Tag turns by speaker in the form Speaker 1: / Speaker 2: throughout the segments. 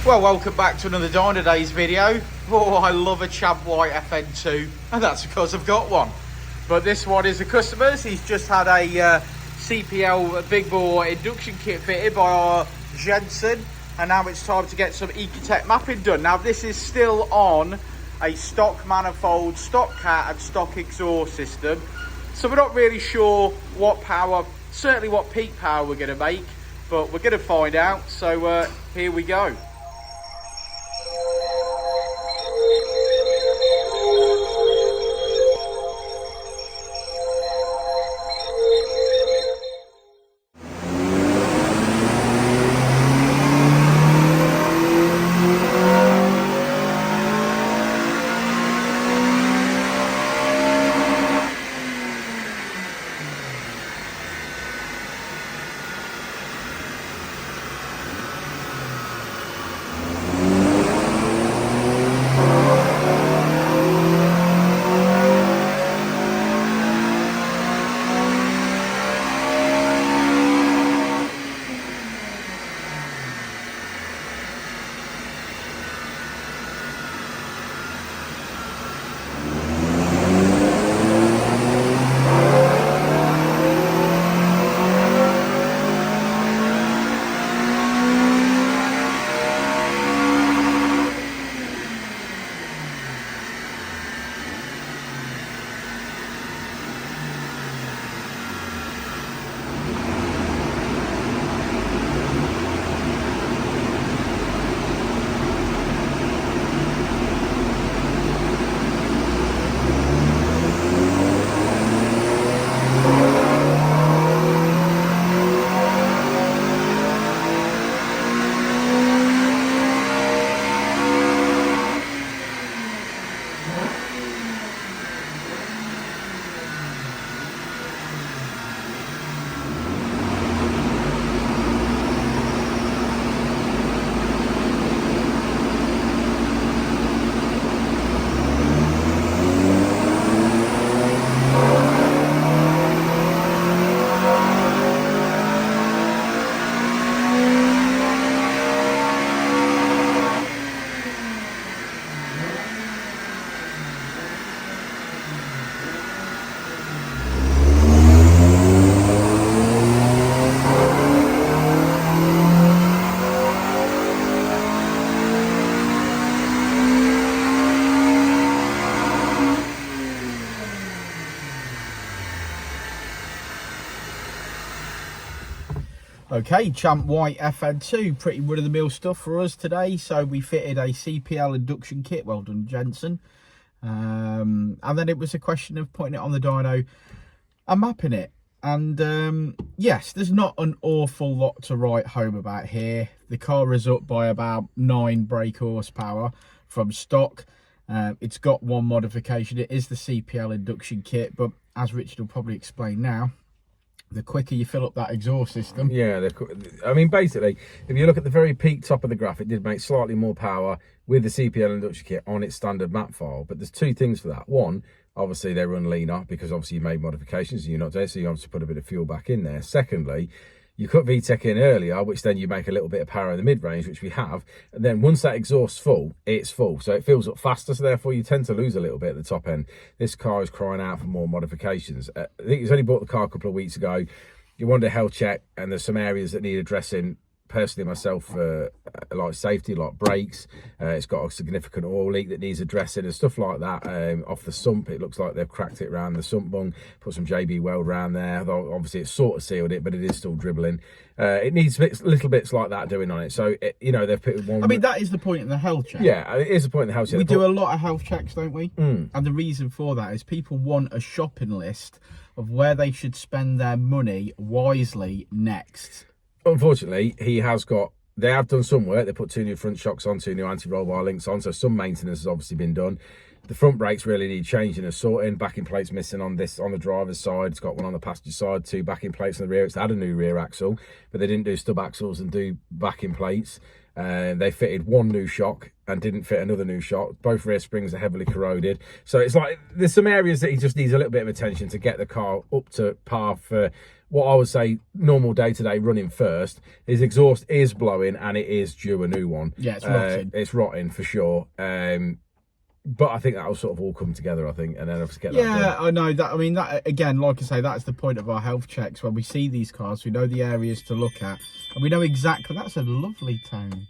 Speaker 1: Well, welcome back to another Dynodaze video. Oh, I love a Civic FN2, and that's because I've got one. But this one is a customer's. He's just had a CPL big bore induction kit fitted by our Jensen, and now it's time to get some ecutek mapping done. Now, this is still on a stock manifold, stock cat and stock exhaust system, so we're not really sure what power, certainly what peak power we're going to make, but we're going to find out. So here we go. Okay, Civic FN2, pretty run-of-the-mill stuff for us today. So we fitted a CPL induction kit, well done Jensen. And then it was a question of putting it on the dyno and mapping it. And yes, there's not an awful lot to write home about here. The car is up by about 9 brake horsepower from stock. It's got one modification. It is the CPL induction kit, but as Richard will probably explain now, the quicker you fill up that exhaust system.
Speaker 2: Yeah, I mean, basically, if you look at the very peak top of the graph, it did make slightly more power with the CPL induction kit on its standard map file. But there's two things for that. One, obviously they run leaner because obviously you made modifications and you're not there, so you obviously put a bit of fuel back in there. Secondly, you cut VTEC in earlier, which then you make a little bit of power in the mid-range, which we have. And then once that exhaust's full, it's full. So it fills up faster, so therefore you tend to lose a little bit at the top end. This car is crying out for more modifications. I think he's only bought the car a couple of weeks ago. You wanted a health check, and there's some areas that need addressing. Personally, myself, like safety, like brakes. It's got a significant oil leak that needs addressing and stuff like that. Off the sump, it looks like they've cracked it around the sump bung, put some JB weld around there. Though obviously it's sort of sealed it, but it is still dribbling. It needs little bits like that doing on it. So, you know, they've put one...
Speaker 1: I mean, that is the point in the health check.
Speaker 2: Yeah, it is the point in the health check.
Speaker 1: We do a lot of health checks, don't we? And the reason for that is people want a shopping list of where they should spend their money wisely next.
Speaker 2: Unfortunately, he has got... They have done some work. They put 2 new front shocks on, 2 new anti-roll bar links on. So some maintenance has obviously been done. The front brakes really need changing and sorting. Backing plates missing on this, on the driver's side. It's got one on the passenger side, 2 backing plates on the rear. It's had a new rear axle, but they didn't do stub axles and do backing plates. They fitted 1 new shock and didn't fit another new shock. Both rear springs are heavily corroded. So it's like there's some areas that he just needs a little bit of attention to get the car up to par for what I would say normal day-to-day running first, his exhaust is blowing and it is due a new one.
Speaker 1: Yeah, it's rotting.
Speaker 2: It's rotting for sure. But I think that'll sort of all come together, I think, and then obviously get that done.
Speaker 1: Yeah, I know that. I mean, that again, like I say, that's the point of our health checks. When we see these cars, we know the areas to look at, and we know exactly. That's a lovely tone.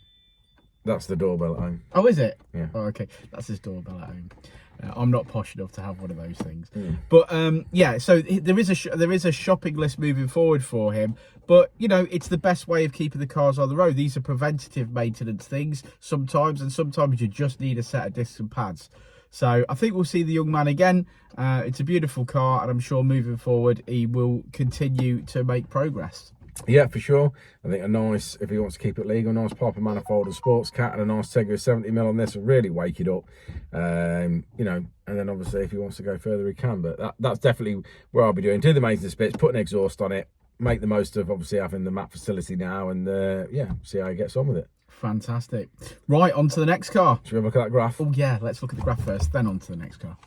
Speaker 2: That's the doorbell at home.
Speaker 1: Oh, is it?
Speaker 2: Yeah.
Speaker 1: Oh, okay. That's his doorbell at home. I'm not posh enough to have one of those things.
Speaker 2: Mm.
Speaker 1: But yeah, so there is a shopping list moving forward for him. But you know, it's the best way of keeping the cars on the road. These are preventative maintenance things sometimes, and sometimes you just need a set of discs and pads. So I think we'll see the young man again. It's a beautiful car, and I'm sure moving forward he will continue to make progress.
Speaker 2: Yeah, for sure. I think a nice, if he wants to keep it legal, nice Piper manifold and sports cat and a nice Tegra 70mm on this will really wake it up. You know, and then obviously if he wants to go further he can, but that's definitely where I'll be doing. Do the maintenance bits, put an exhaust on it, make the most of obviously having the map facility now, and yeah, see how he gets on with it.
Speaker 1: Fantastic. Right, on to the next car.
Speaker 2: Should we have a look at that graph?
Speaker 1: Oh yeah, let's look at the graph first, then on to the next car.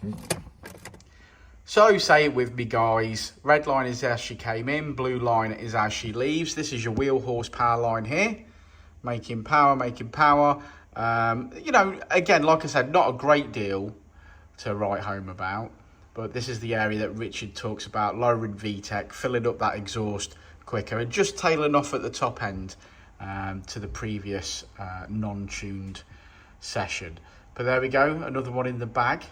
Speaker 1: So say it with me, guys. Red line is as she came in, blue line is as she leaves. This is your wheel horsepower line here. Making power, making power. You know, again, like I said, not a great deal to write home about, but this is the area that Richard talks about, lowering VTEC, filling up that exhaust quicker, and just tailing off at the top end to the previous non-tuned session. But there we go, another one in the bag.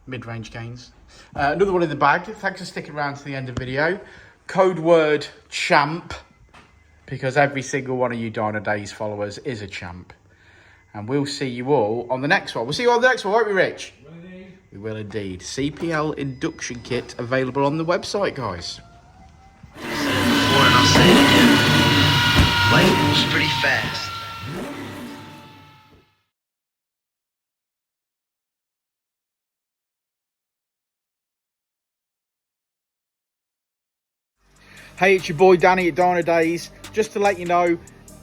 Speaker 1: Mid-range gains. Another one in the bag. Thanks for sticking around to the end of the video. Code word champ, because every single one of you Dynodaze followers is a champ. And we'll see you all on the next one. We'll see you on the next one, won't we, Rich?
Speaker 2: Will indeed.
Speaker 1: We will indeed. CPL induction kit available on the website, guys.
Speaker 3: Before and I'll say it again. Life moves pretty fast.
Speaker 1: Hey, it's your boy Danny at Dynodaze. Just to let you know,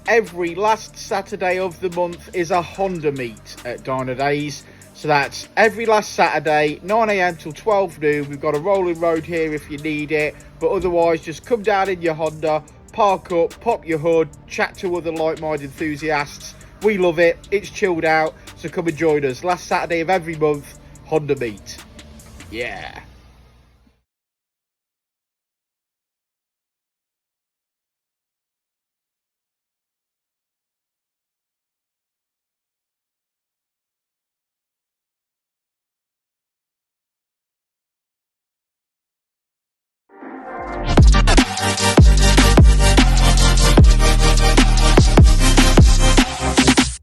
Speaker 1: every last Saturday of the month is a Honda meet at Dynodaze. So that's every last Saturday, 9 AM till 12 noon. We've got a rolling road here if you need it. But otherwise, just come down in your Honda, park up, pop your hood, chat to other like-minded enthusiasts. We love it. It's chilled out. So come and join us. Last Saturday of every month, Honda meet. Yeah.